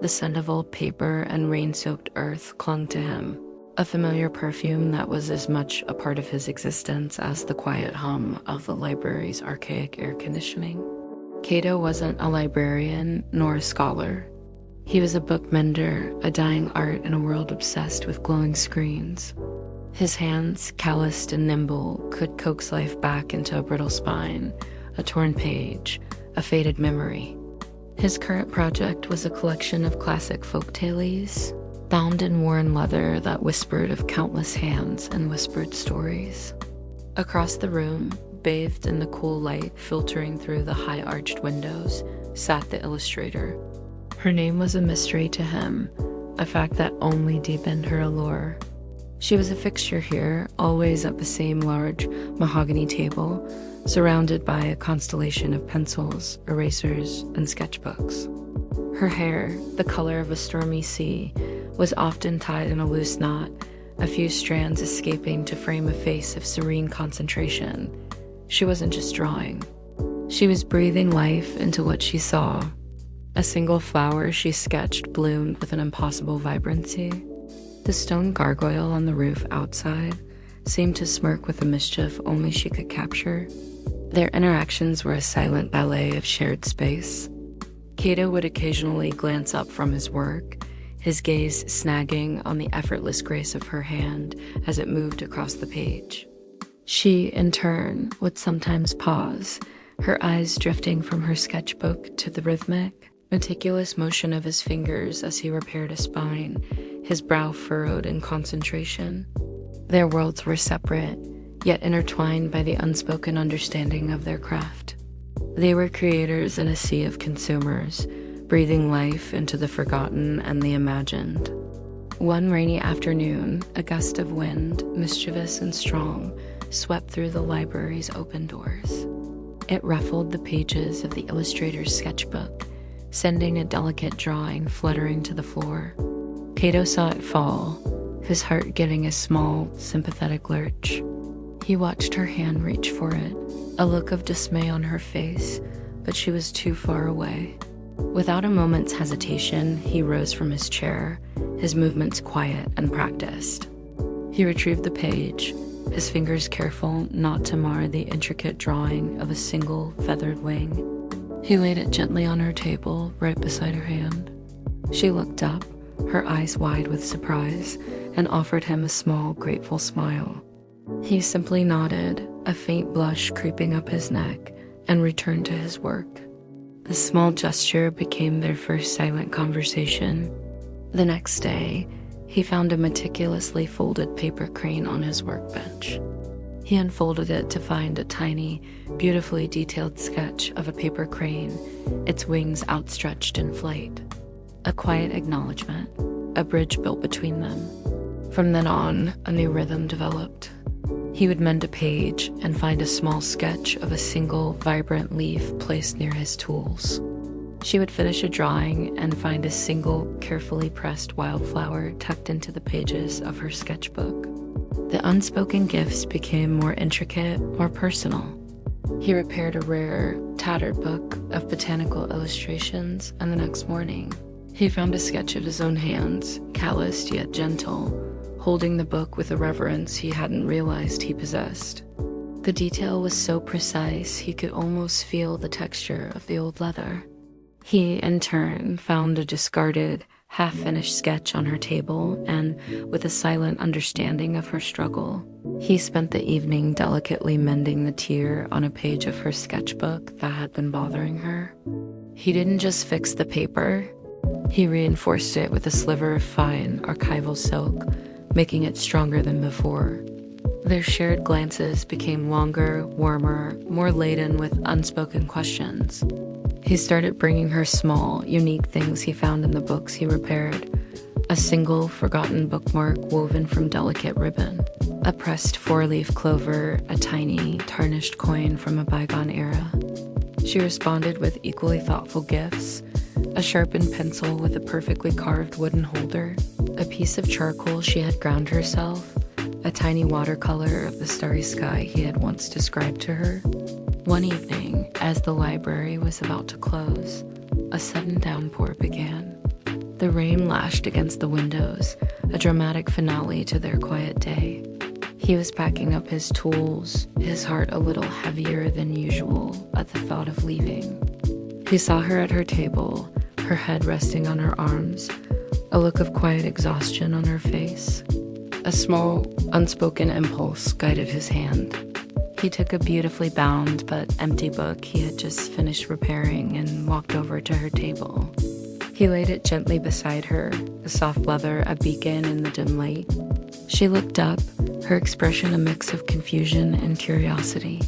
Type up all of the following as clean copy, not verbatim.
The scent of old paper and rain-soaked earth clung to him, a familiar perfume that was as much a part of his existence as the quiet hum of the library's archaic air conditioning. Cato wasn't a librarian nor a scholar. He was a bookmender, a dying art in a world obsessed with glowing screens. His hands, calloused and nimble, could coax life back into a brittle spine, a torn page, a faded memory. His current project was a collection of classic folktales, bound in worn leather that whispered of countless hands and whispered stories. Across the room, bathed in the cool light filtering through the high-arched windows, sat the illustrator. Her name was a mystery to him, a fact that only deepened her allure. She was a fixture here, always at the same large mahogany table, surrounded by a constellation of pencils, erasers, and sketchbooks. Her hair, the color of a stormy sea, was often tied in a loose knot, a few strands escaping to frame a face of serene concentration. She wasn't just drawing. She was breathing life into what she saw. A single flower she sketched bloomed with an impossible vibrancy. The stone gargoyle on the roof outside seemed to smirk with a mischief only she could capture. Their interactions were a silent ballet of shared space. Cato would occasionally glance up from his work, his gaze snagging on the effortless grace of her hand as it moved across the page. She, in turn, would sometimes pause, her eyes drifting from her sketchbook to the rhythmic, meticulous motion of his fingers as he repaired a spine, his brow furrowed in concentration. Their worlds were separate, yet intertwined by the unspoken understanding of their craft. They were creators in a sea of consumers, breathing life into the forgotten and the imagined. One rainy afternoon, a gust of wind, mischievous and strong, swept through the library's open doors. It ruffled the pages of the illustrator's sketchbook, sending a delicate drawing fluttering to the floor. Cato saw it fall, his heart giving a small, sympathetic lurch. He watched her hand reach for it, a look of dismay on her face, but she was too far away. Without a moment's hesitation, he rose from his chair, his movements quiet and practiced. He retrieved the page, his fingers careful not to mar the intricate drawing of a single feathered wing. He laid it gently on her table, right beside her hand. She looked up, her eyes wide with surprise, and offered him a small, grateful smile. He simply nodded, a faint blush creeping up his neck, and returned to his work. The small gesture became their first silent conversation. The next day, he found a meticulously folded paper crane on his workbench. He unfolded it to find a tiny, beautifully detailed sketch of a paper crane, its wings outstretched in flight. A quiet acknowledgement, a bridge built between them. From then on, a new rhythm developed. He would mend a page and find a small sketch of a single, vibrant leaf placed near his tools. She would finish a drawing and find a single, carefully pressed wildflower tucked into the pages of her sketchbook. The unspoken gifts became more intricate, more personal. He repaired a rare, tattered book of botanical illustrations, and the next morning, he found a sketch of his own hands, calloused yet gentle, holding the book with a reverence he hadn't realized he possessed. The detail was so precise he could almost feel the texture of the old leather. He, in turn, found a discarded, half-finished sketch on her table, and, with a silent understanding of her struggle, he spent the evening delicately mending the tear on a page of her sketchbook that had been bothering her. He didn't just fix the paper, he reinforced it with a sliver of fine, archival silk, making it stronger than before. Their shared glances became longer, warmer, more laden with unspoken questions. He started bringing her small, unique things he found in the books he repaired. A single, forgotten bookmark woven from delicate ribbon. A pressed four-leaf clover, a tiny, tarnished coin from a bygone era. She responded with equally thoughtful gifts. A sharpened pencil with a perfectly carved wooden holder. A piece of charcoal she had ground herself. A tiny watercolor of the starry sky he had once described to her. One evening, as the library was about to close, a sudden downpour began. The rain lashed against the windows, a dramatic finale to their quiet day. He was packing up his tools, his heart a little heavier than usual at the thought of leaving. He saw her at her table, her head resting on her arms, a look of quiet exhaustion on her face. A small, unspoken impulse guided his hand. He took a beautifully bound but empty book he had just finished repairing and walked over to her table. He laid it gently beside her, the soft leather a beacon in the dim light. She looked up, her expression a mix of confusion and curiosity.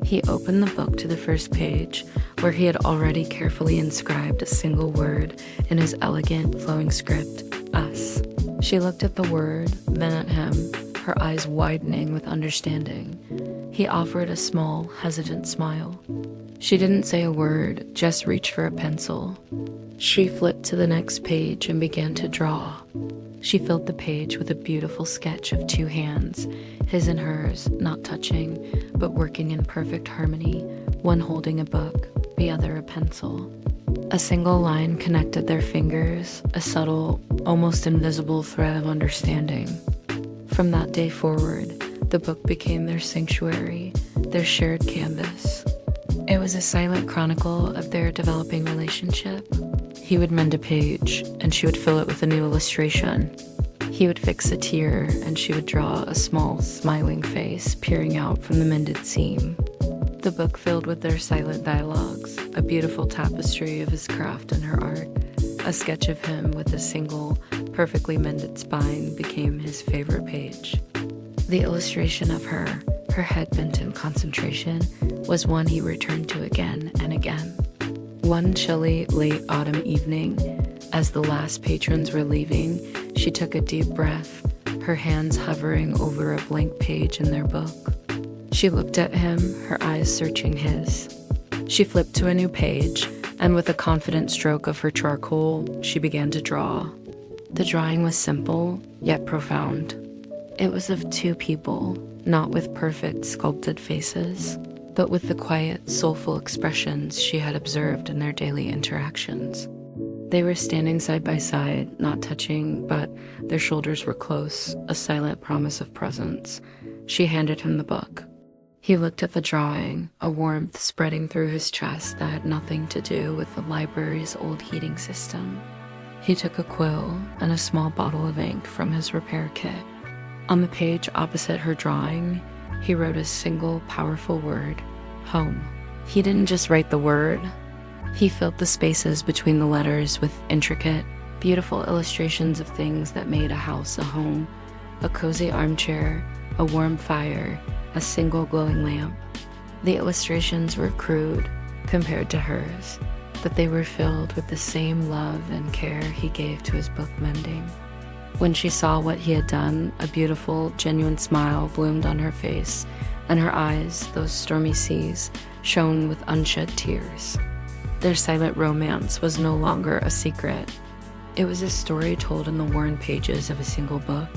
He opened the book to the first page, where he had already carefully inscribed a single word in his elegant, flowing script, us. She looked at the word, then at him, her eyes widening with understanding. He offered a small, hesitant smile. She didn't say a word, just reached for a pencil. She flipped to the next page and began to draw. She filled the page with a beautiful sketch of two hands, his and hers, not touching, but working in perfect harmony, one holding a book, the other a pencil. A single line connected their fingers, a subtle, almost invisible thread of understanding. From that day forward, the book became their sanctuary, their shared canvas. It was a silent chronicle of their developing relationship. He would mend a page, and she would fill it with a new illustration. He would fix a tear, and she would draw a small, smiling face peering out from the mended seam. The book filled with their silent dialogues, a beautiful tapestry of his craft and her art. A sketch of him with a single, perfectly mended spine became his favorite page. The illustration of her head bent in concentration, was one he returned to again and again. One chilly, late autumn evening, as the last patrons were leaving, she took a deep breath, her hands hovering over a blank page in their book. She looked at him, her eyes searching his. She flipped to a new page, and with a confident stroke of her charcoal, she began to draw. The drawing was simple, yet profound. It was of two people, not with perfect, sculpted faces, but with the quiet, soulful expressions she had observed in their daily interactions. They were standing side by side, not touching, but their shoulders were close, a silent promise of presence. She handed him the book. He looked at the drawing, a warmth spreading through his chest that had nothing to do with the library's old heating system. He took a quill and a small bottle of ink from his repair kit. On the page opposite her drawing, he wrote a single powerful word, home. He didn't just write the word. He filled the spaces between the letters with intricate, beautiful illustrations of things that made a house a home. A cozy armchair, a warm fire, a single glowing lamp. The illustrations were crude compared to hers, but they were filled with the same love and care he gave to his book mending. When she saw what he had done, a beautiful, genuine smile bloomed on her face, and her eyes, those stormy seas, shone with unshed tears. Their silent romance was no longer a secret. It was a story told in the worn pages of a single book,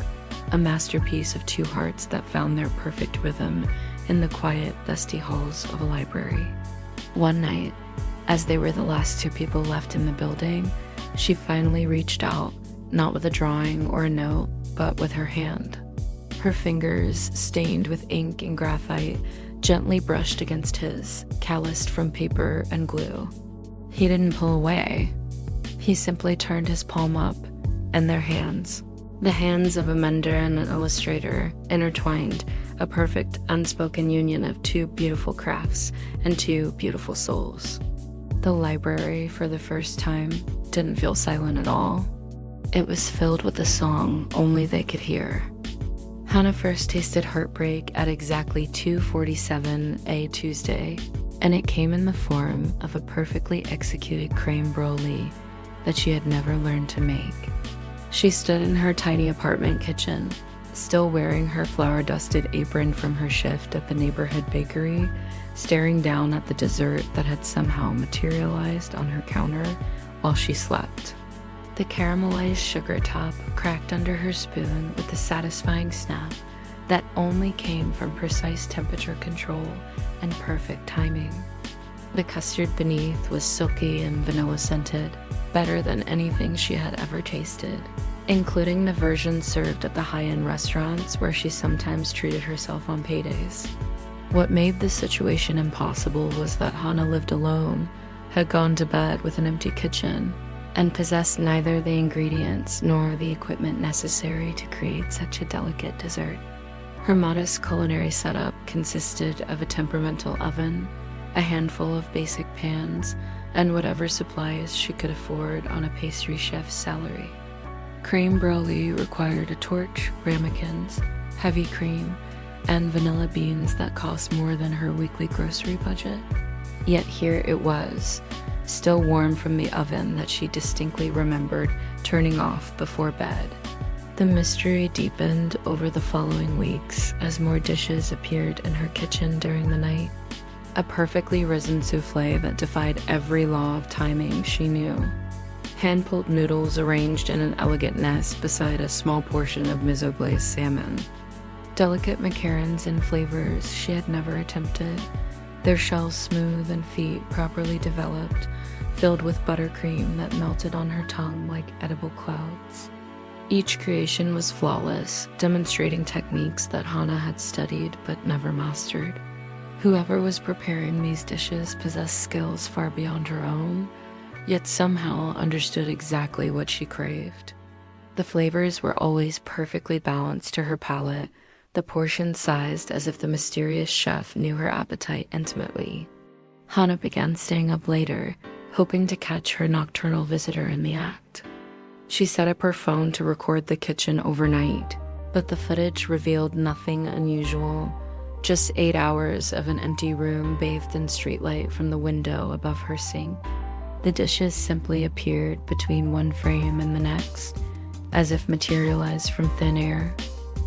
a masterpiece of two hearts that found their perfect rhythm in the quiet, dusty halls of a library. One night, as they were the last two people left in the building, she finally reached out, not with a drawing or a note, but with her hand. Her fingers, stained with ink and graphite, gently brushed against his, calloused from paper and glue. He didn't pull away. He simply turned his palm up, and their hands, the hands of a mender and an illustrator, intertwined, a perfect, unspoken union of two beautiful crafts and two beautiful souls. The library, for the first time, didn't feel silent at all. It was filled with a song only they could hear. Hannah first tasted heartbreak at exactly 2:47 a Tuesday, and it came in the form of a perfectly executed creme brulee that she had never learned to make. She stood in her tiny apartment kitchen, still wearing her flour-dusted apron from her shift at the neighborhood bakery, staring down at the dessert that had somehow materialized on her counter while she slept. The caramelized sugar top cracked under her spoon with a satisfying snap that only came from precise temperature control and perfect timing. The custard beneath was silky and vanilla-scented, better than anything she had ever tasted, including the versions served at the high-end restaurants where she sometimes treated herself on paydays. What made this situation impossible was that Hana lived alone, had gone to bed with an empty kitchen, and possessed neither the ingredients nor the equipment necessary to create such a delicate dessert. Her modest culinary setup consisted of a temperamental oven, a handful of basic pans, and whatever supplies she could afford on a pastry chef's salary. Creme brulee required a torch, ramekins, heavy cream, and vanilla beans that cost more than her weekly grocery budget. Yet here it was, still warm from the oven that she distinctly remembered turning off before bed. The mystery deepened over the following weeks as more dishes appeared in her kitchen during the night. A perfectly risen souffle that defied every law of timing she knew. Hand-pulled noodles arranged in an elegant nest beside a small portion of miso-glazed salmon. Delicate macarons in flavors she had never attempted, their shells smooth and feet properly developed, filled with buttercream that melted on her tongue like edible clouds. Each creation was flawless, demonstrating techniques that Hana had studied but never mastered. Whoever was preparing these dishes possessed skills far beyond her own, yet somehow understood exactly what she craved. The flavors were always perfectly balanced to her palate, the portions sized as if the mysterious chef knew her appetite intimately. Hana began staying up later, hoping to catch her nocturnal visitor in the act. She set up her phone to record the kitchen overnight, but the footage revealed nothing unusual, just 8 hours of an empty room bathed in streetlight from the window above her sink. The dishes simply appeared between one frame and the next, as if materialized from thin air.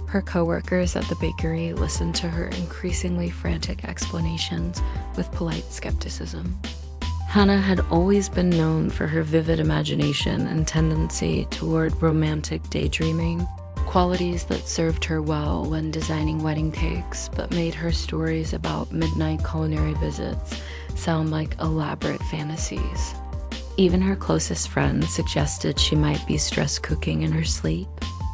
Her coworkers at the bakery listened to her increasingly frantic explanations with polite skepticism. Hana had always been known for her vivid imagination and tendency toward romantic daydreaming, qualities that served her well when designing wedding cakes but made her stories about midnight culinary visits sound like elaborate fantasies. Even her closest friends suggested she might be stress cooking in her sleep,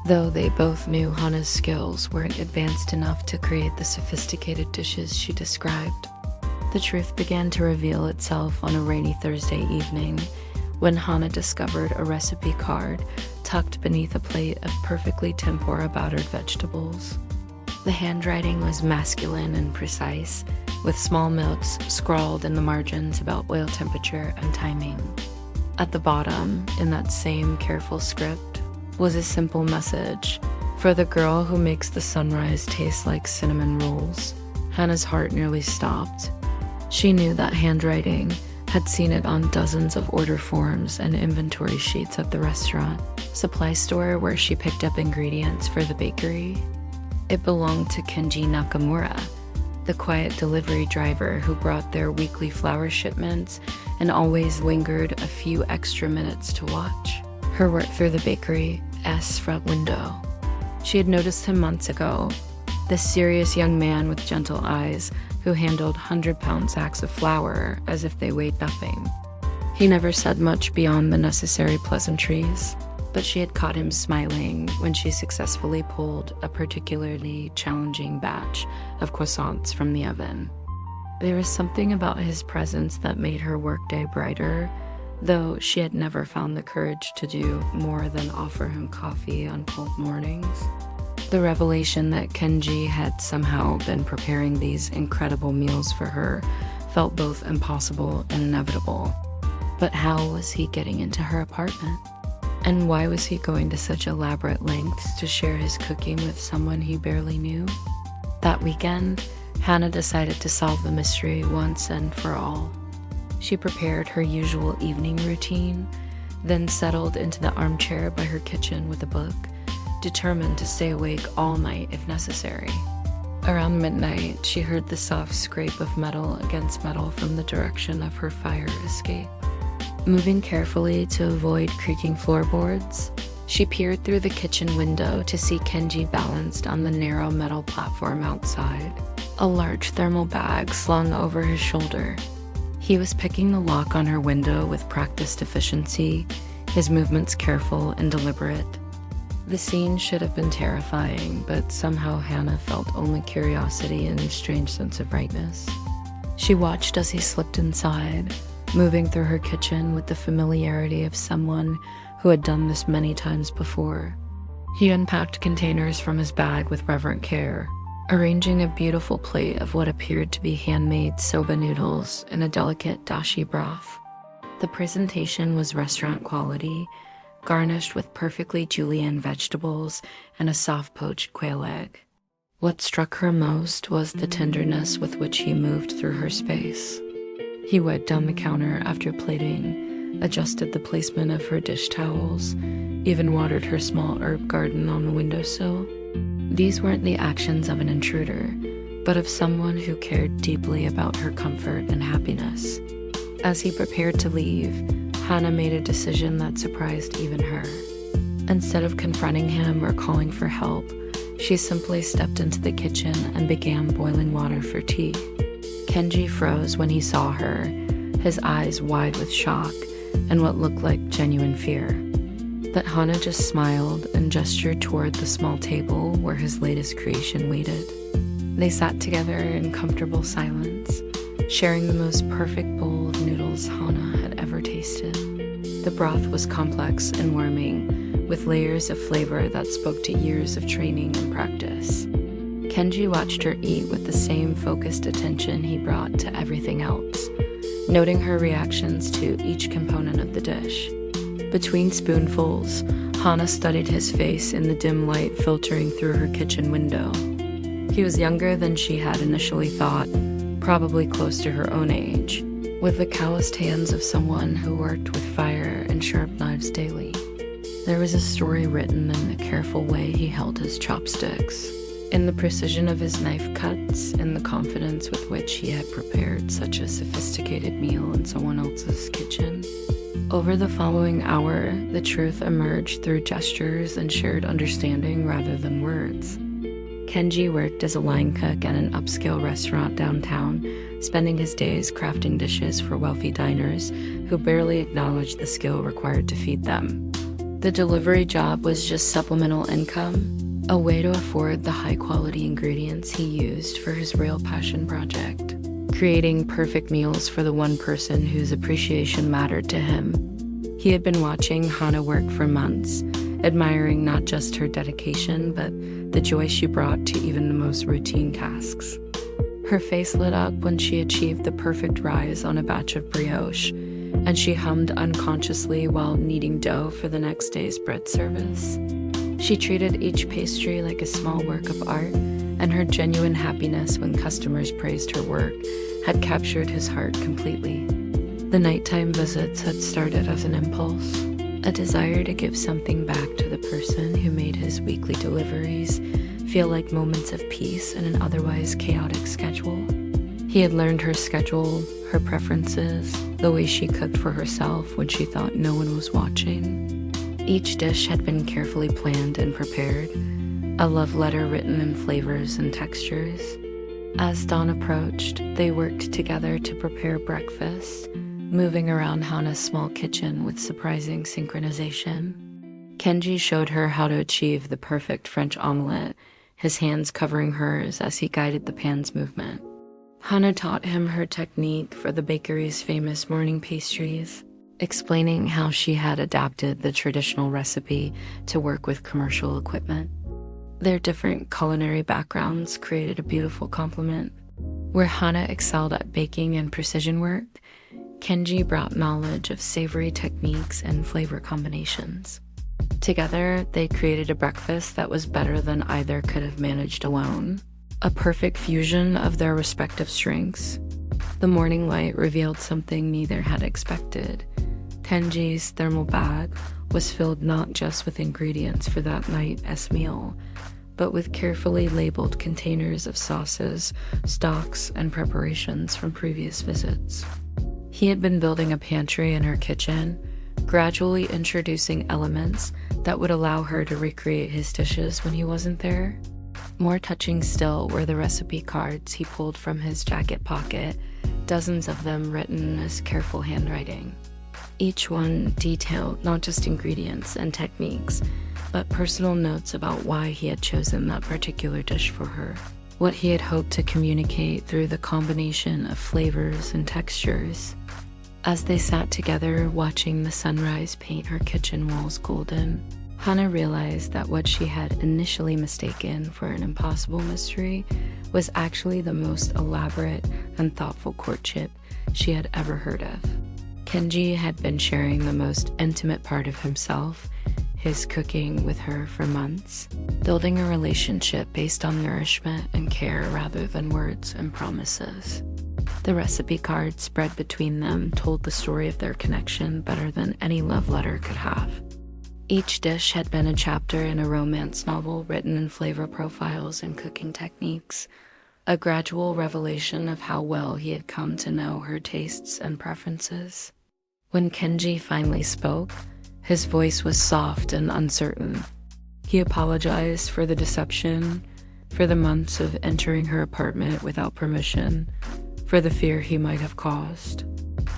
though they both knew Hana's skills weren't advanced enough to create the sophisticated dishes she described. The truth began to reveal itself on a rainy Thursday evening when Hana discovered a recipe card tucked beneath a plate of perfectly tempura-battered vegetables. The handwriting was masculine and precise, with small notes scrawled in the margins about oil temperature and timing. At the bottom, in that same careful script, was a simple message: for the girl who makes the sunrise taste like cinnamon rolls. Hana's heart nearly stopped. She knew that handwriting, had seen it on dozens of order forms and inventory sheets at the restaurant, supply store where she picked up ingredients for the bakery. It belonged to Kenji Nakamura, the quiet delivery driver who brought their weekly flour shipments and always lingered a few extra minutes to watch her work through the bakery's front window. She had noticed him months ago, this serious young man with gentle eyes who handled 100-pound sacks of flour as if they weighed nothing. He never said much beyond the necessary pleasantries, but she had caught him smiling when she successfully pulled a particularly challenging batch of croissants from the oven. There was something about his presence that made her workday brighter, though she had never found the courage to do more than offer him coffee on cold mornings. The revelation that Kenji had somehow been preparing these incredible meals for her felt both impossible and inevitable. But how was he getting into her apartment? And why was he going to such elaborate lengths to share his cooking with someone he barely knew? That weekend, Hana decided to solve the mystery once and for all. She prepared her usual evening routine, then settled into the armchair by her kitchen with a book, determined to stay awake all night if necessary. Around midnight, she heard the soft scrape of metal against metal from the direction of her fire escape. Moving carefully to avoid creaking floorboards, she peered through the kitchen window to see Kenji balanced on the narrow metal platform outside, a large thermal bag slung over his shoulder. He was picking the lock on her window with practiced efficiency, his movements careful and deliberate. The scene should have been terrifying, but somehow Hannah felt only curiosity and a strange sense of rightness. She watched as he slipped inside, moving through her kitchen with the familiarity of someone who had done this many times before. He unpacked containers from his bag with reverent care, arranging a beautiful plate of what appeared to be handmade soba noodles in a delicate dashi broth. The presentation was restaurant quality, garnished with perfectly julienne vegetables and a soft poached quail egg. What struck her most was the tenderness with which he moved through her space. He wiped down the counter after plating, adjusted the placement of her dish towels, even watered her small herb garden on the windowsill. These weren't the actions of an intruder, but of someone who cared deeply about her comfort and happiness. As he prepared to leave, Hannah made a decision that surprised even her. Instead of confronting him or calling for help, she simply stepped into the kitchen and began boiling water for tea. Kenji froze when he saw her, his eyes wide with shock and what looked like genuine fear. But Hannah just smiled and gestured toward the small table where his latest creation waited. They sat together in comfortable silence, sharing the most perfect bowl of noodles Hannah had ever tasted. The broth was complex and warming, with layers of flavor that spoke to years of training and practice. Kenji watched her eat with the same focused attention he brought to everything else, noting her reactions to each component of the dish. Between spoonfuls, Hannah studied his face in the dim light filtering through her kitchen window. He was younger than she had initially thought, probably close to her own age, with the calloused hands of someone who worked with fire and sharp knives daily. There was a story written in the careful way he held his chopsticks, in the precision of his knife cuts, in the confidence with which he had prepared such a sophisticated meal in someone else's kitchen. Over the following hour, the truth emerged through gestures and shared understanding rather than words. Kenji worked as a line cook at an upscale restaurant downtown, spending his days crafting dishes for wealthy diners who barely acknowledged the skill required to feed them. The delivery job was just supplemental income, a way to afford the high-quality ingredients he used for his real passion project, creating perfect meals for the one person whose appreciation mattered to him. He had been watching Hannah work for months, admiring not just her dedication, but the joy she brought to even the most routine tasks. Her face lit up when she achieved the perfect rise on a batch of brioche, and she hummed unconsciously while kneading dough for the next day's bread service. She treated each pastry like a small work of art, and her genuine happiness when customers praised her work had captured his heart completely. The nighttime visits had started as an impulse, a desire to give something back to the person who made his weekly deliveries feel like moments of peace in an otherwise chaotic schedule. He had learned her schedule, her preferences, the way she cooked for herself when she thought no one was watching. Each dish had been carefully planned and prepared, a love letter written in flavors and textures. As dawn approached, they worked together to prepare breakfast, moving around Hannah's small kitchen with surprising synchronization. Kenji showed her how to achieve the perfect French omelette, his hands covering hers as he guided the pan's movement. Hannah taught him her technique for the bakery's famous morning pastries, explaining how she had adapted the traditional recipe to work with commercial equipment. Their different culinary backgrounds created a beautiful complement. Where Hannah excelled at baking and precision work, Kenji brought knowledge of savory techniques and flavor combinations. Together, they created a breakfast that was better than either could have managed alone, a perfect fusion of their respective strengths. The morning light revealed something neither had expected. Kenji's thermal bag was filled not just with ingredients for that night's meal, but with carefully labeled containers of sauces, stocks, and preparations from previous visits. He had been building a pantry in her kitchen, gradually introducing elements that would allow her to recreate his dishes when he wasn't there. More touching still were the recipe cards he pulled from his jacket pocket, dozens of them written as careful handwriting. Each one detailed not just ingredients and techniques, but personal notes about why he had chosen that particular dish for her, what he had hoped to communicate through the combination of flavors and textures. As they sat together watching the sunrise paint her kitchen walls golden, Hana realized that what she had initially mistaken for an impossible mystery was actually the most elaborate and thoughtful courtship she had ever heard of. Kenji had been sharing the most intimate part of himself, his cooking, with her for months, building a relationship based on nourishment and care rather than words and promises. The recipe cards spread between them told the story of their connection better than any love letter could have. Each dish had been a chapter in a romance novel written in flavor profiles and cooking techniques, a gradual revelation of how well he had come to know her tastes and preferences. When Kenji finally spoke, his voice was soft and uncertain. He apologized for the deception, for the months of entering her apartment without permission, for the fear he might have caused.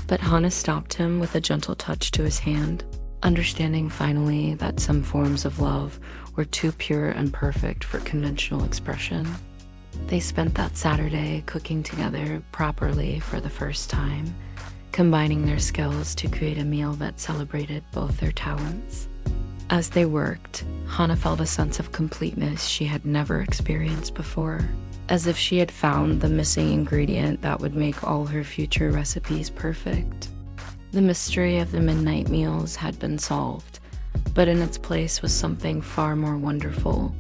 But Hana stopped him with a gentle touch to his hand, understanding finally that some forms of love were too pure and perfect for conventional expression. They spent that Saturday cooking together properly for the first time, combining their skills to create a meal that celebrated both their talents. As they worked, Hana felt a sense of completeness she had never experienced before, as if she had found the missing ingredient that would make all her future recipes perfect. The mystery of the midnight meals had been solved, but in its place was something far more wonderful,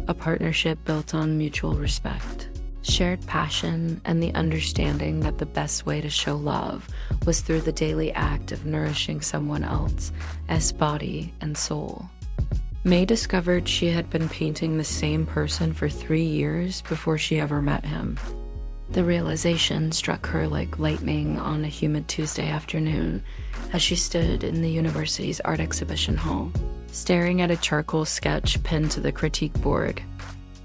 a partnership built on mutual respect, shared passion, and the understanding that the best way to show love was through the daily act of nourishing someone else as body and soul. May discovered she had been painting the same person for 3 years before she ever met him. The realization struck her like lightning on a humid Tuesday afternoon as she stood in the university's art exhibition hall, staring at a charcoal sketch pinned to the critique board.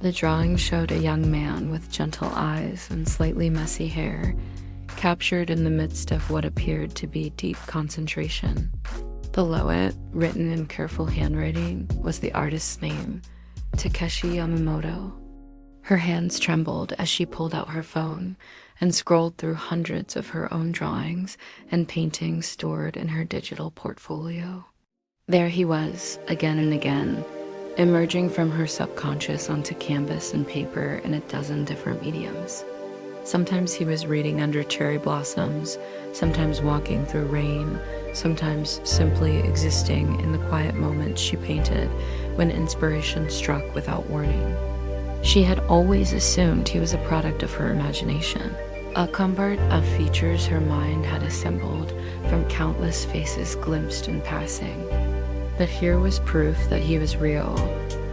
The drawing showed a young man with gentle eyes and slightly messy hair, captured in the midst of what appeared to be deep concentration. Below it, written in careful handwriting, was the artist's name, Takeshi Yamamoto. Her hands trembled as she pulled out her phone and scrolled through hundreds of her own drawings and paintings stored in her digital portfolio. There he was, again and again, emerging from her subconscious onto canvas and paper in a dozen different mediums. Sometimes he was reading under cherry blossoms, sometimes walking through rain, sometimes simply existing in the quiet moments she painted when inspiration struck without warning. She had always assumed he was a product of her imagination, a cupboard of features her mind had assembled from countless faces glimpsed in passing. But here was proof that he was real,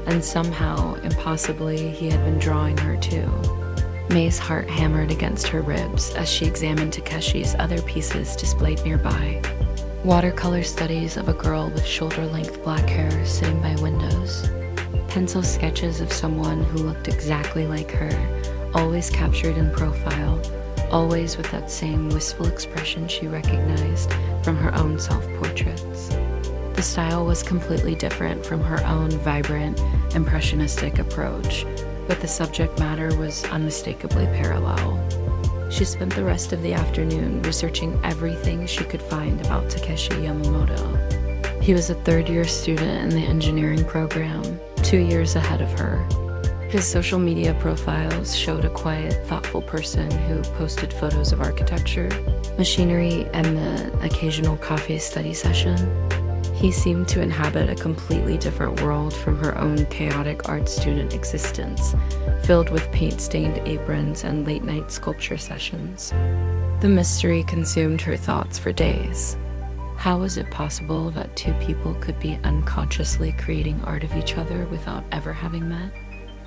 and somehow, impossibly, he had been drawing her too. May's heart hammered against her ribs as she examined Takeshi's other pieces displayed nearby. Watercolor studies of a girl with shoulder-length black hair sitting by windows. Pencil sketches of someone who looked exactly like her, always captured in profile, always with that same wistful expression she recognized from her own self-portraits. The style was completely different from her own vibrant, impressionistic approach, but the subject matter was unmistakably parallel. She spent the rest of the afternoon researching everything she could find about Takeshi Yamamoto. He was a third-year student in the engineering program, 2 years ahead of her. His social media profiles showed a quiet, thoughtful person who posted photos of architecture, machinery, and the occasional coffee study session. He seemed to inhabit a completely different world from her own chaotic art student existence, filled with paint-stained aprons and late-night sculpture sessions. The mystery consumed her thoughts for days. How was it possible that two people could be unconsciously creating art of each other without ever having met?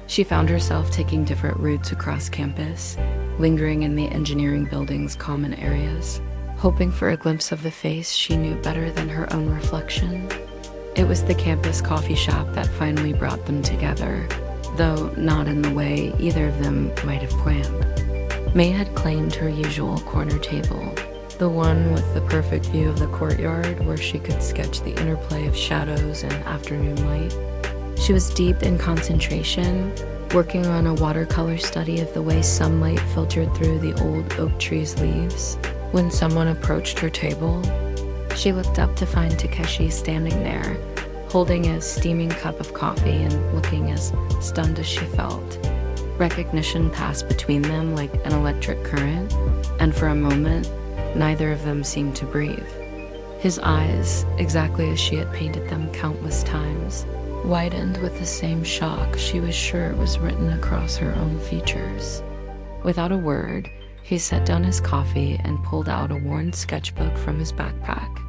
She found herself taking different routes across campus, lingering in the engineering building's common areas, hoping for a glimpse of the face she knew better than her own reflection. It was the campus coffee shop that finally brought them together, though not in the way either of them might have planned. May had claimed her usual corner table, the one with the perfect view of the courtyard where she could sketch the interplay of shadows and afternoon light. She was deep in concentration, working on a watercolor study of the way sunlight filtered through the old oak tree's leaves. When someone approached her table, she looked up to find Takeshi standing there, holding a steaming cup of coffee and looking as stunned as she felt. Recognition passed between them like an electric current, and for a moment, neither of them seemed to breathe. His eyes, exactly as she had painted them countless times, widened with the same shock she was sure was written across her own features. Without a word, he set down his coffee and pulled out a worn sketchbook from his backpack.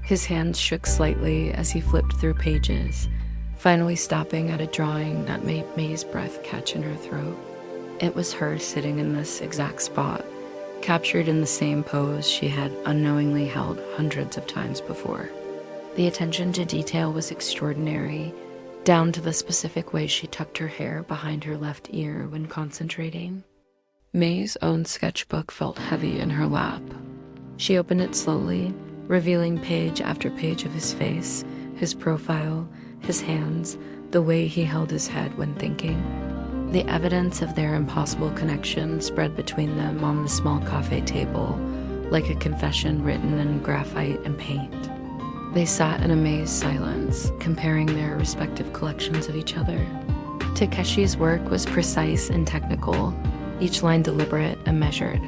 His hands shook slightly as he flipped through pages, finally stopping at a drawing that made May's breath catch in her throat. It was her sitting in this exact spot, captured in the same pose she had unknowingly held hundreds of times before. The attention to detail was extraordinary, down to the specific way she tucked her hair behind her left ear when concentrating. May's own sketchbook felt heavy in her lap. She opened it slowly, revealing page after page of his face, his profile, his hands, the way he held his head when thinking. The evidence of their impossible connection spread between them on the small cafe table, like a confession written in graphite and paint. They sat in amazed silence, comparing their respective collections of each other. Takeshi's work was precise and technical, each line deliberate and measured.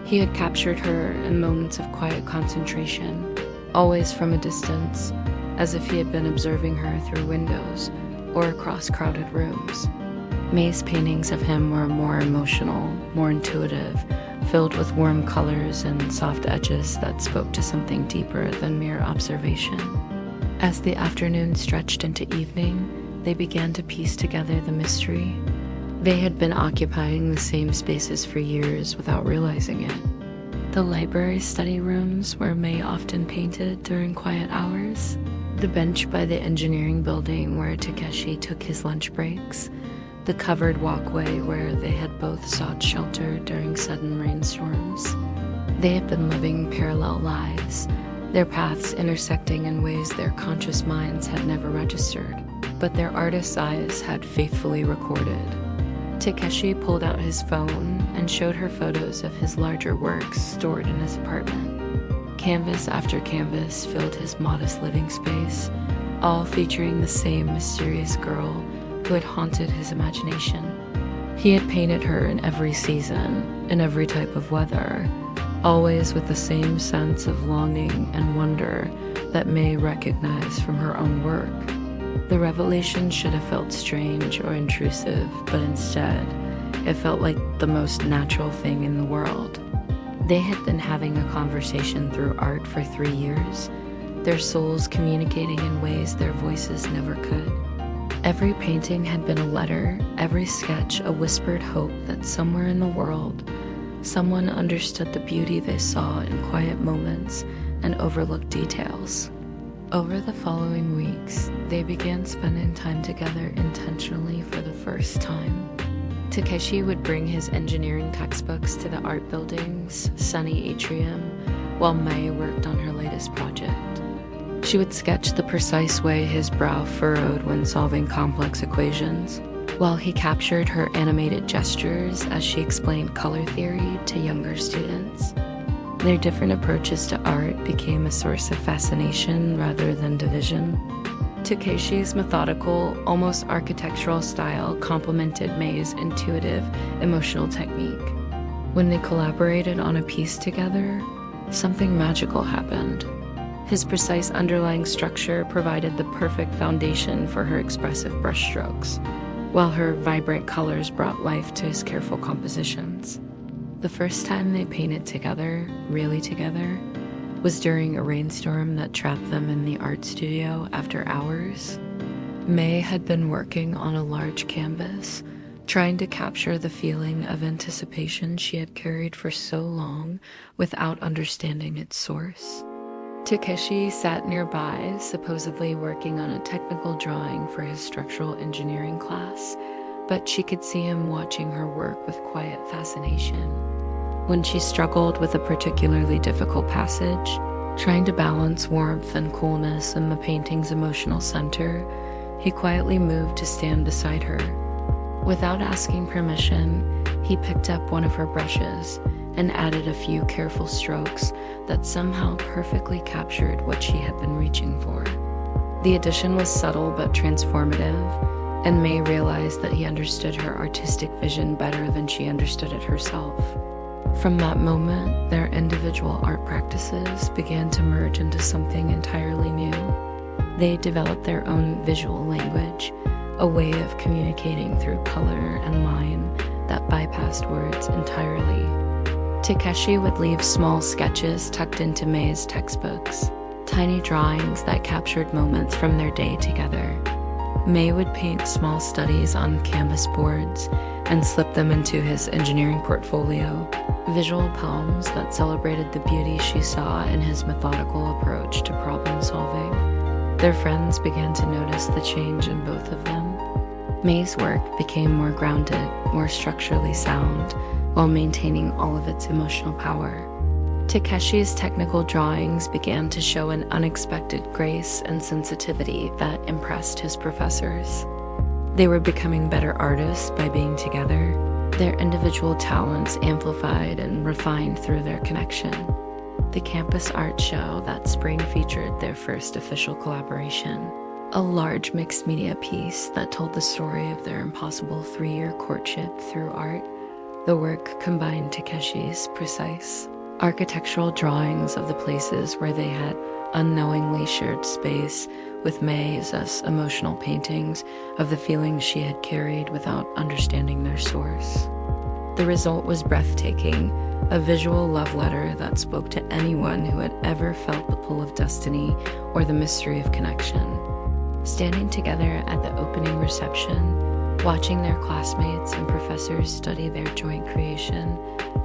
He had captured her in moments of quiet concentration, always from a distance, as if he had been observing her through windows or across crowded rooms. May's paintings of him were more emotional, more intuitive, filled with warm colors and soft edges that spoke to something deeper than mere observation. As the afternoon stretched into evening, they began to piece together the mystery. They had been occupying the same spaces for years without realizing it. The library study rooms where May often painted during quiet hours, the bench by the engineering building where Takeshi took his lunch breaks, the covered walkway where they had both sought shelter during sudden rainstorms. They had been living parallel lives, their paths intersecting in ways their conscious minds had never registered, but their artist's eyes had faithfully recorded. Takeshi pulled out his phone and showed her photos of his larger works stored in his apartment. Canvas after canvas filled his modest living space, all featuring the same mysterious girl who had haunted his imagination. He had painted her in every season, in every type of weather, always with the same sense of longing and wonder that May recognized from her own work. The revelation should have felt strange or intrusive, but instead, it felt like the most natural thing in the world. They had been having a conversation through art for 3 years, their souls communicating in ways their voices never could. Every painting had been a letter, every sketch a whispered hope that somewhere in the world, someone understood the beauty they saw in quiet moments and overlooked details. Over the following weeks, they began spending time together intentionally for the first time. Takeshi would bring his engineering textbooks to the art building's sunny atrium, while May worked on her latest project. She would sketch the precise way his brow furrowed when solving complex equations, while he captured her animated gestures as she explained color theory to younger students. Their different approaches to art became a source of fascination rather than division. Takeshi's methodical, almost architectural style complemented May's intuitive, emotional technique. When they collaborated on a piece together, something magical happened. His precise underlying structure provided the perfect foundation for her expressive brushstrokes, while her vibrant colors brought life to his careful compositions. The first time they painted together, really together, was during a rainstorm that trapped them in the art studio after hours. May had been working on a large canvas, trying to capture the feeling of anticipation she had carried for so long without understanding its source. Takeshi sat nearby, supposedly working on a technical drawing for his structural engineering class, but she could see him watching her work with quiet fascination. When she struggled with a particularly difficult passage, trying to balance warmth and coolness in the painting's emotional center, he quietly moved to stand beside her. Without asking permission, he picked up one of her brushes and added a few careful strokes that somehow perfectly captured what she had been reaching for. The addition was subtle but transformative, and May realized that he understood her artistic vision better than she understood it herself. From that moment, their individual art practices began to merge into something entirely new. They developed their own visual language, a way of communicating through color and line that bypassed words entirely. Takeshi would leave small sketches tucked into May's textbooks, tiny drawings that captured moments from their day together. May would paint small studies on canvas boards and slip them into his engineering portfolio, visual poems that celebrated the beauty she saw in his methodical approach to problem solving. Their friends began to notice the change in both of them. May's work became more grounded, more structurally sound, while maintaining all of its emotional power. Takeshi's technical drawings began to show an unexpected grace and sensitivity that impressed his professors. They were becoming better artists by being together, their individual talents amplified and refined through their connection. The campus art show that spring featured their first official collaboration, a large mixed media piece that told the story of their impossible 3-year courtship through art. The work combined Takeshi's precise architectural drawings of the places where they had unknowingly shared space with May's emotional paintings of the feelings she had carried without understanding their source. The result was breathtaking, a visual love letter that spoke to anyone who had ever felt the pull of destiny or the mystery of connection. Standing together at the opening reception, watching their classmates and professors study their joint creation,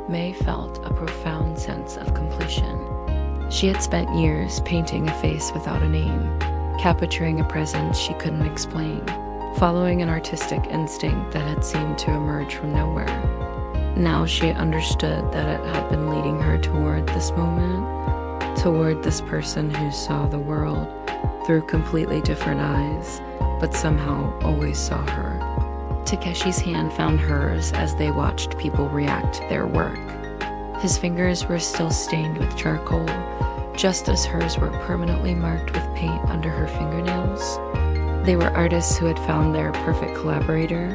May felt a profound sense of completion. She had spent years painting a face without a name, capturing a presence she couldn't explain, following an artistic instinct that had seemed to emerge from nowhere. Now she understood that it had been leading her toward this moment, toward this person who saw the world through completely different eyes, but somehow always saw her. Takeshi's hand found hers as they watched people react to their work. His fingers were still stained with charcoal, just as hers were permanently marked with paint under her fingernails. They were artists who had found their perfect collaborator,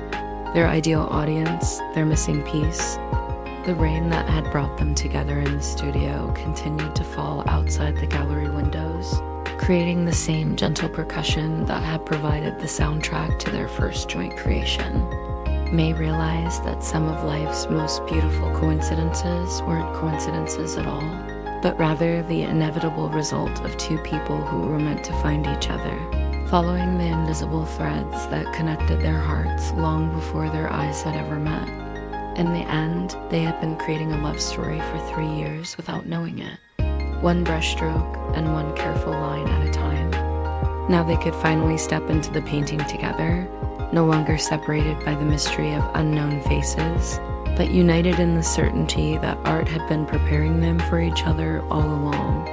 their ideal audience, their missing piece. The rain that had brought them together in the studio continued to fall outside the gallery windows, creating the same gentle percussion that had provided the soundtrack to their first joint creation. May realized that some of life's most beautiful coincidences weren't coincidences at all, but rather the inevitable result of two people who were meant to find each other, following the invisible threads that connected their hearts long before their eyes had ever met. In the end, they had been creating a love story for 3 years without knowing it, one brushstroke and one careful line at a time. Now they could finally step into the painting together, no longer separated by the mystery of unknown faces, but united in the certainty that art had been preparing them for each other all along.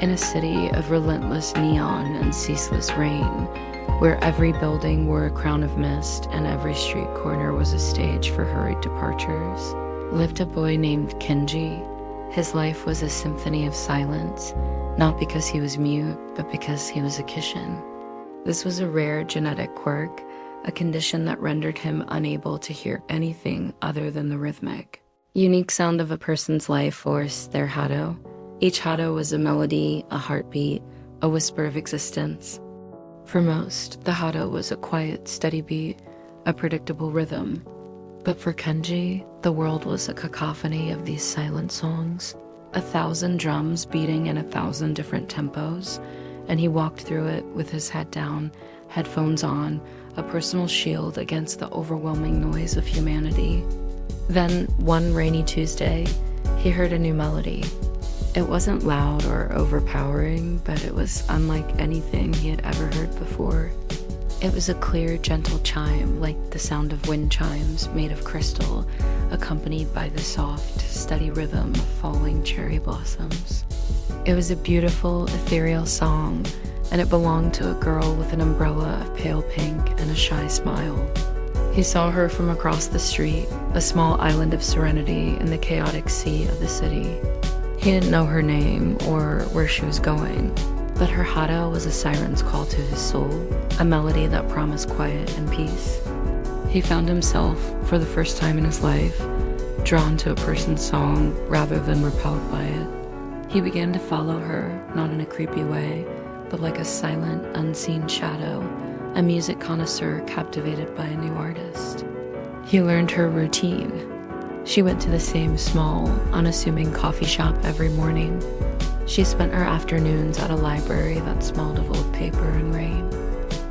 In a city of relentless neon and ceaseless rain, where every building wore a crown of mist and every street corner was a stage for hurried departures, lived a boy named Kenji. His life was a symphony of silence, not because he was mute, but because he was a Kishin. This was a rare genetic quirk, a condition that rendered him unable to hear anything other than the rhythmic, unique sound of a person's life force, their hado. Each hado was a melody, a heartbeat, a whisper of existence. For most, the hado was a quiet, steady beat, a predictable rhythm. But for Kenji, the world was a cacophony of these silent songs, 1,000 drums beating in 1,000 different tempos, and he walked through it with his head down, headphones on, a personal shield against the overwhelming noise of humanity. Then, one rainy Tuesday, he heard a new melody. It wasn't loud or overpowering, but it was unlike anything he had ever heard before. It was a clear, gentle chime, like the sound of wind chimes made of crystal, accompanied by the soft, steady rhythm of falling cherry blossoms. It was a beautiful, ethereal song, and it belonged to a girl with an umbrella of pale pink and a shy smile. He saw her from across the street, a small island of serenity in the chaotic sea of the city. He didn't know her name or where she was going, but her hado was a siren's call to his soul, a melody that promised quiet and peace. He found himself, for the first time in his life, drawn to a person's song rather than repelled by it. He began to follow her, not in a creepy way, but like a silent, unseen shadow, a music connoisseur captivated by a new artist. He learned her routine. She went to the same small, unassuming coffee shop every morning. She spent her afternoons at a library that smelled of old paper and rain.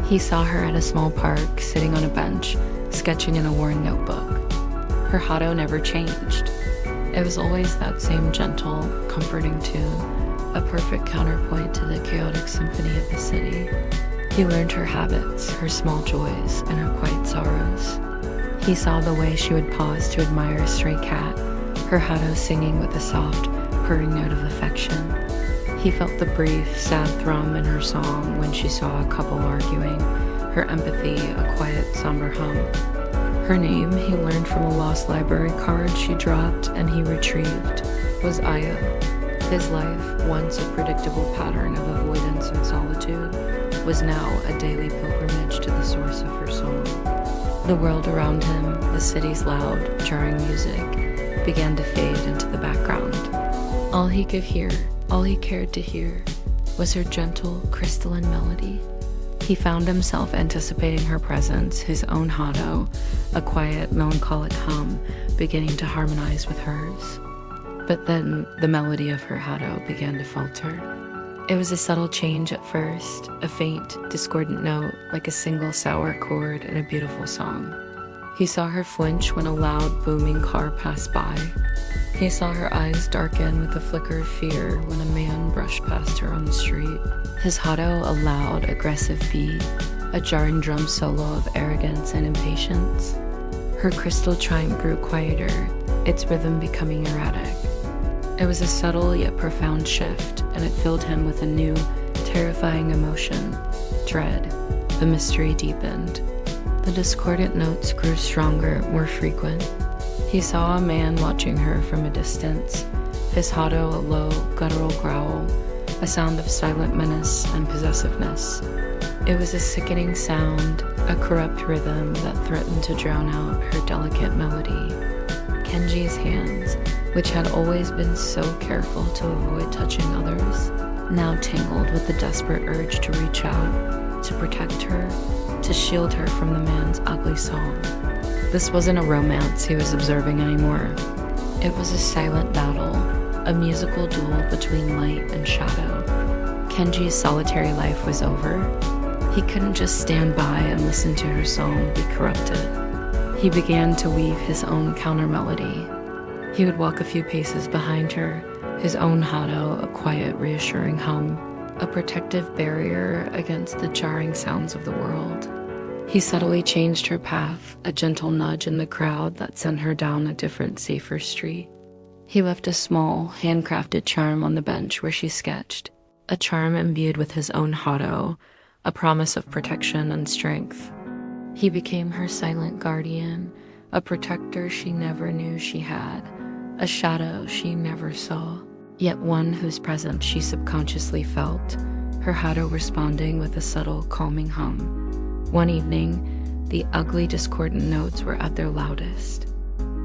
He saw her at a small park, sitting on a bench, sketching in a worn notebook. Her hado never changed. It was always that same gentle, comforting tune, a perfect counterpoint to the chaotic symphony of the city. He learned her habits, her small joys, and her quiet sorrows. He saw the way she would pause to admire a stray cat, her hado singing with a soft, purring note of affection. He felt the brief, sad thrum in her song when she saw a couple arguing, her empathy a quiet, somber hum. Her name, he learned from a lost library card she dropped and he retrieved, was Aya. His life, once a predictable pattern of avoidance and solitude, was now a daily pilgrimage to the source of her song. The world around him, the city's loud, jarring music, began to fade into the background. All he could hear, all he cared to hear, was her gentle, crystalline melody. He found himself anticipating her presence, his own hado, a quiet, melancholic hum beginning to harmonize with hers. But then the melody of her hado began to falter. It was a subtle change at first, a faint, discordant note like a single sour chord in a beautiful song. He saw her flinch when a loud, booming car passed by. He saw her eyes darken with a flicker of fear when a man brushed past her on the street. His hado a loud, aggressive beat, a jarring drum solo of arrogance and impatience. Her crystal chime grew quieter, its rhythm becoming erratic. It was a subtle yet profound shift, and it filled him with a new, terrifying emotion, dread. The mystery deepened. The discordant notes grew stronger, more frequent. He saw a man watching her from a distance, his hado a low, guttural growl, a sound of silent menace and possessiveness. It was a sickening sound, a corrupt rhythm that threatened to drown out her delicate melody. Kenji's hands, which had always been so careful to avoid touching others, now tangled with the desperate urge to reach out, to protect her, to shield her from the man's ugly song. This wasn't a romance he was observing anymore. It was a silent battle, a musical duel between light and shadow. Kenji's solitary life was over. He couldn't just stand by and listen to her song be corrupted. He began to weave his own counter-melody. He would walk a few paces behind her, his own hado a quiet, reassuring hum, a protective barrier against the jarring sounds of the world. He subtly changed her path, a gentle nudge in the crowd that sent her down a different, safer street. He left a small, handcrafted charm on the bench where she sketched, a charm imbued with his own hado, a promise of protection and strength. He became her silent guardian, a protector she never knew she had, a shadow she never saw, yet one whose presence she subconsciously felt, her hado responding with a subtle, calming hum. One evening, the ugly, discordant notes were at their loudest.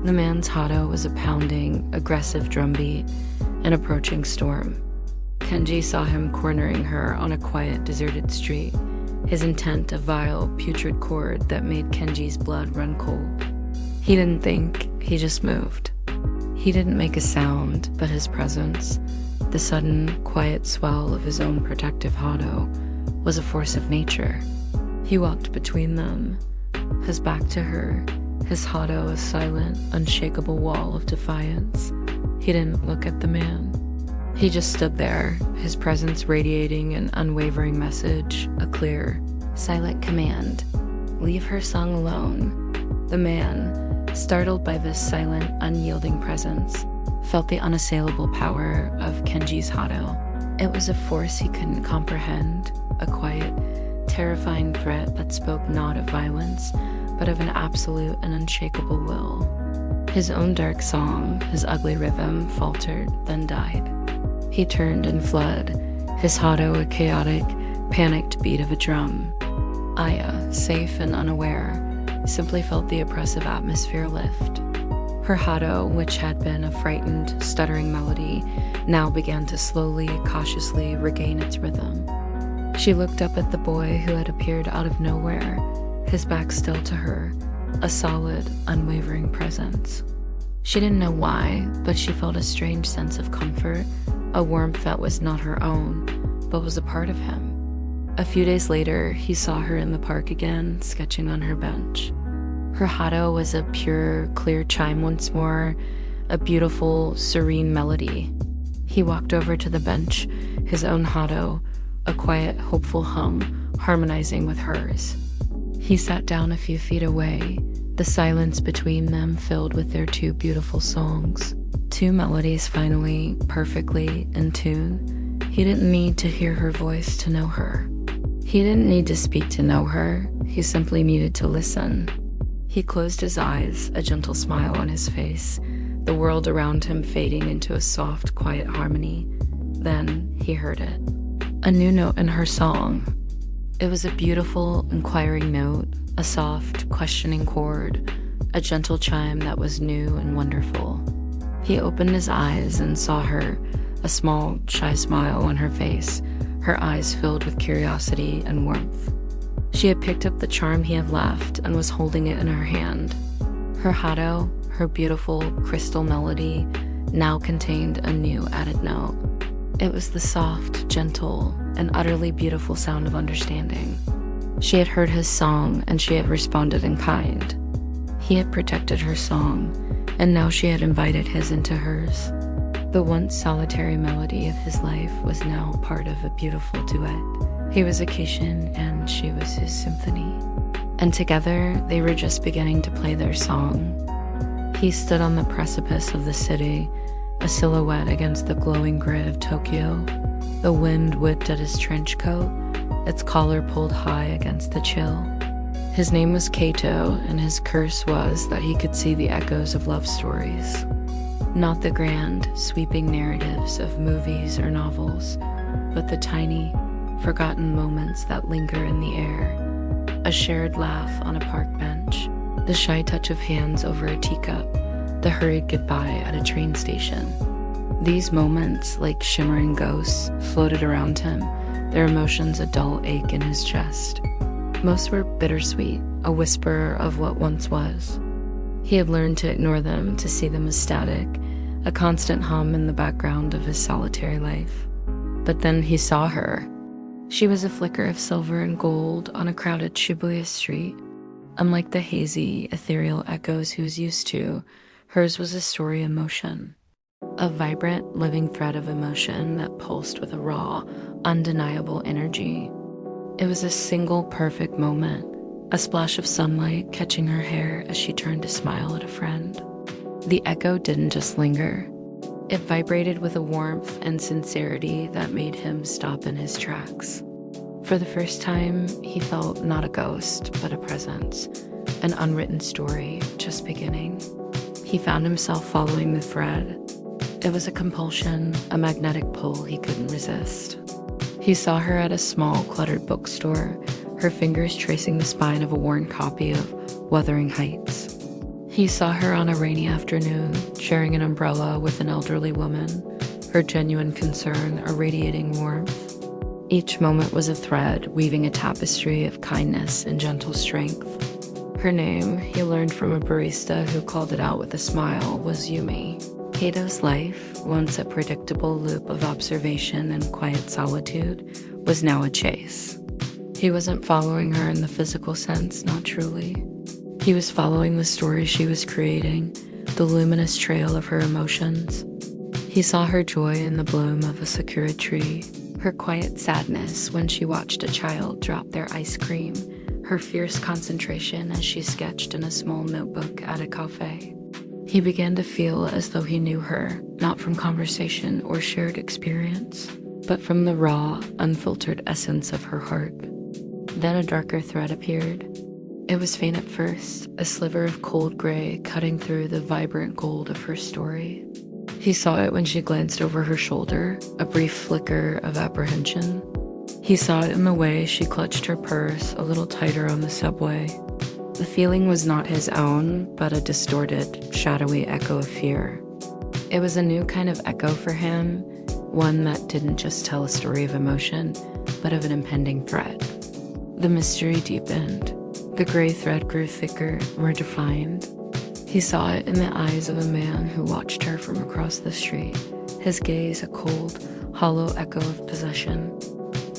The man's hado was a pounding, aggressive drumbeat, an approaching storm. Kenji saw him cornering her on a quiet, deserted street, his intent a vile, putrid chord that made Kenji's blood run cold. He didn't think, he just moved. He didn't make a sound, but his presence, the sudden, quiet swell of his own protective hado, was a force of nature. He walked between them, his back to her, his hado a silent, unshakable wall of defiance. He didn't look at the man. He just stood there, his presence radiating an unwavering message, a clear, silent command. Leave her song alone. The man, startled by this silent, unyielding presence, felt the unassailable power of Kenji's Hado. It was a force he couldn't comprehend, a quiet, terrifying threat that spoke not of violence, but of an absolute and unshakable will. His own dark song, his ugly rhythm, faltered, then died. He turned and fled, his Hado a chaotic, panicked beat of a drum. Aya, safe and unaware, simply felt the oppressive atmosphere lift. Her Hado, which had been a frightened, stuttering melody, now began to slowly, cautiously regain its rhythm. She looked up at the boy who had appeared out of nowhere, his back still to her, a solid, unwavering presence. She didn't know why, but she felt a strange sense of comfort, a warmth that was not her own, but was a part of him. A few days later, he saw her in the park again, sketching on her bench. Her Hado was a pure, clear chime once more, a beautiful, serene melody. He walked over to the bench, his own Hado, a quiet, hopeful hum, harmonizing with hers. He sat down a few feet away, the silence between them filled with their two beautiful songs. Two melodies finally, perfectly in tune. He didn't need to hear her voice to know her. He didn't need to speak to know her. He simply needed to listen. He closed his eyes, a gentle smile on his face, the world around him fading into a soft, quiet harmony. Then he heard it. A new note in her song. It was a beautiful, inquiring note, a soft, questioning chord, a gentle chime that was new and wonderful. He opened his eyes and saw her, a small, shy smile on her face, her eyes filled with curiosity and warmth. She had picked up the charm he had left and was holding it in her hand. Her Hado, her beautiful crystal melody, now contained a new added note. It was the soft, gentle, and utterly beautiful sound of understanding. She had heard his song and she had responded in kind. He had protected her song, and now she had invited his into hers. The once solitary melody of his life was now part of a beautiful duet. He was Acacian and she was his symphony. And together, they were just beginning to play their song. He stood on the precipice of the city, a silhouette against the glowing grid of Tokyo. The wind whipped at his trench coat, its collar pulled high against the chill. His name was Kato, and his curse was that he could see the echoes of love stories. Not the grand, sweeping narratives of movies or novels, but the tiny, forgotten moments that linger in the air. A shared laugh on a park bench, the shy touch of hands over a teacup, the hurried goodbye at a train station. These moments, like shimmering ghosts, floated around him, their emotions a dull ache in his chest. Most were bittersweet, a whisper of what once was. He had learned to ignore them, to see them as static, a constant hum in the background of his solitary life. But then he saw her. She was a flicker of silver and gold on a crowded Shibuya street. Unlike the hazy, ethereal echoes he was used to, hers was a story of motion. A vibrant, living thread of emotion that pulsed with a raw, undeniable energy. It was a single perfect moment, a splash of sunlight catching her hair as she turned to smile at a friend. The echo didn't just linger. It vibrated with a warmth and sincerity that made him stop in his tracks. For the first time, he felt not a ghost, but a presence, an unwritten story just beginning. He found himself following the thread. It was a compulsion, a magnetic pull he couldn't resist. He saw her at a small, cluttered bookstore, her fingers tracing the spine of a worn copy of Wuthering Heights. He saw her on a rainy afternoon, sharing an umbrella with an elderly woman, her genuine concern irradiating warmth. Each moment was a thread, weaving a tapestry of kindness and gentle strength. Her name, he learned from a barista who called it out with a smile, was Yumi. Kato's life, once a predictable loop of observation and quiet solitude, was now a chase. He wasn't following her in the physical sense, not truly. He was following the story she was creating, the luminous trail of her emotions. He saw her joy in the bloom of a sakura tree, Her quiet sadness when she watched a child drop their ice cream, her fierce concentration as she sketched in a small notebook at a cafe. He began to feel as though he knew her, not from conversation or shared experience, but from the raw, unfiltered essence of her heart. Then a darker thread appeared. It was faint at first, a sliver of cold gray cutting through the vibrant gold of her story. He saw it when she glanced over her shoulder, a brief flicker of apprehension. He saw it in the way she clutched her purse a little tighter on the subway. The feeling was not his own, but a distorted, shadowy echo of fear. It was a new kind of echo for him, one that didn't just tell a story of emotion, but of an impending threat. The mystery deepened. The gray thread grew thicker, more defined. He saw it in the eyes of a man who watched her from across the street, his gaze a cold, hollow echo of possession.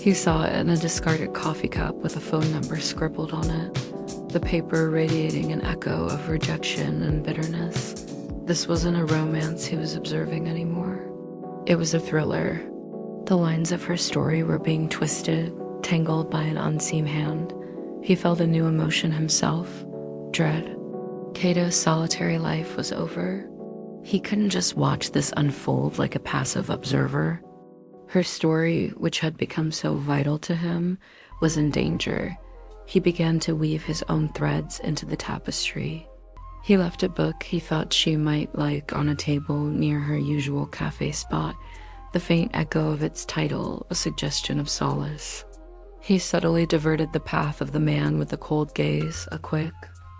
He saw it in a discarded coffee cup with a phone number scribbled on it, the paper radiating an echo of rejection and bitterness. This wasn't a romance he was observing anymore. It was a thriller. The lines of her story were being twisted, tangled by an unseen hand. He felt a new emotion himself, dread. Cato's solitary life was over. He couldn't just watch this unfold like a passive observer. Her story, which had become so vital to him, was in danger. He began to weave his own threads into the tapestry. He left a book he thought she might like on a table near her usual cafe spot, the faint echo of its title a suggestion of solace. He subtly diverted the path of the man with the cold gaze, a quick,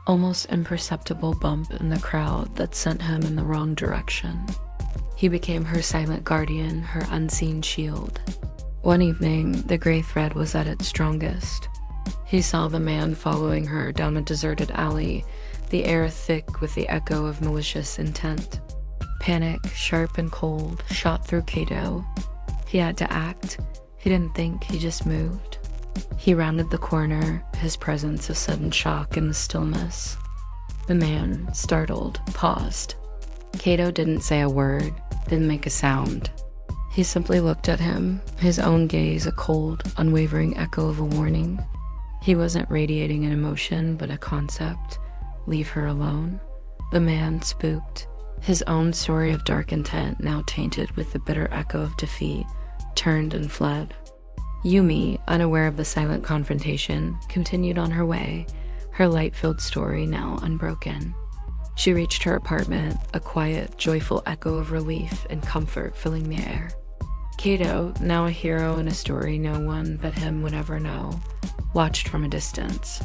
almost imperceptible bump in the crowd that sent him in the wrong direction. He became her silent guardian, her unseen shield. One evening, the gray thread was at its strongest. He saw the man following her down a deserted alley, the air thick with the echo of malicious intent. Panic, sharp and cold, shot through Cato. He had to act. He didn't think, he just moved. He rounded the corner, his presence a sudden shock in the stillness. The man, startled, paused. Cato didn't say a word, didn't make a sound. He simply looked at him, his own gaze a cold, unwavering echo of a warning. He wasn't radiating an emotion, but a concept. Leave her alone. The man, spooked, his own story of dark intent now tainted with the bitter echo of defeat, turned and fled. Yumi, unaware of the silent confrontation, continued on her way, her light-filled story now unbroken. She reached her apartment, a quiet, joyful echo of relief and comfort filling the air. Cato, now a hero in a story no one but him would ever know, watched from a distance.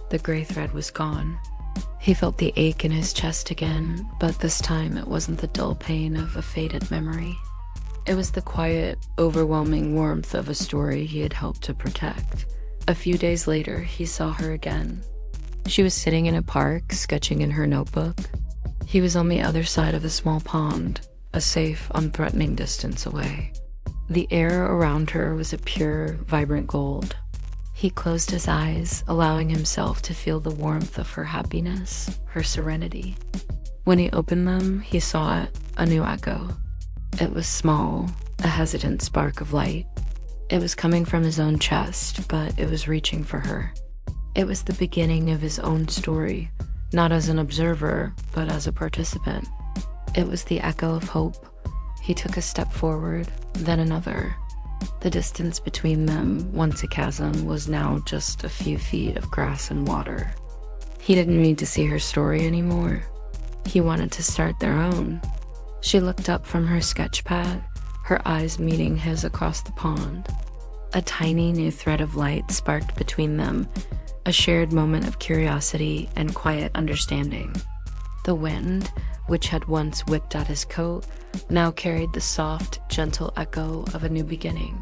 The gray thread was gone. He felt the ache in his chest again, but this time it wasn't the dull pain of a faded memory. It was the quiet, overwhelming warmth of a story he had helped to protect. A few days later, he saw her again. She was sitting in a park, sketching in her notebook. He was on the other side of the small pond, a safe, unthreatening distance away. The air around her was a pure, vibrant gold. He closed his eyes, allowing himself to feel the warmth of her happiness, her serenity. When he opened them, he saw it, a new echo. It was small, a hesitant spark of light. It was coming from his own chest, but it was reaching for her. It was the beginning of his own story, not as an observer, but as a participant. It was the echo of hope. He took a step forward, then another. The distance between them, once a chasm, was now just a few feet of grass and water. He didn't need to see her story anymore. He wanted to start their own. She looked up from her sketch pad, her eyes meeting his across the pond. A tiny new thread of light sparked between them, a shared moment of curiosity and quiet understanding. The wind, which had once whipped at his coat, now carried the soft, gentle echo of a new beginning.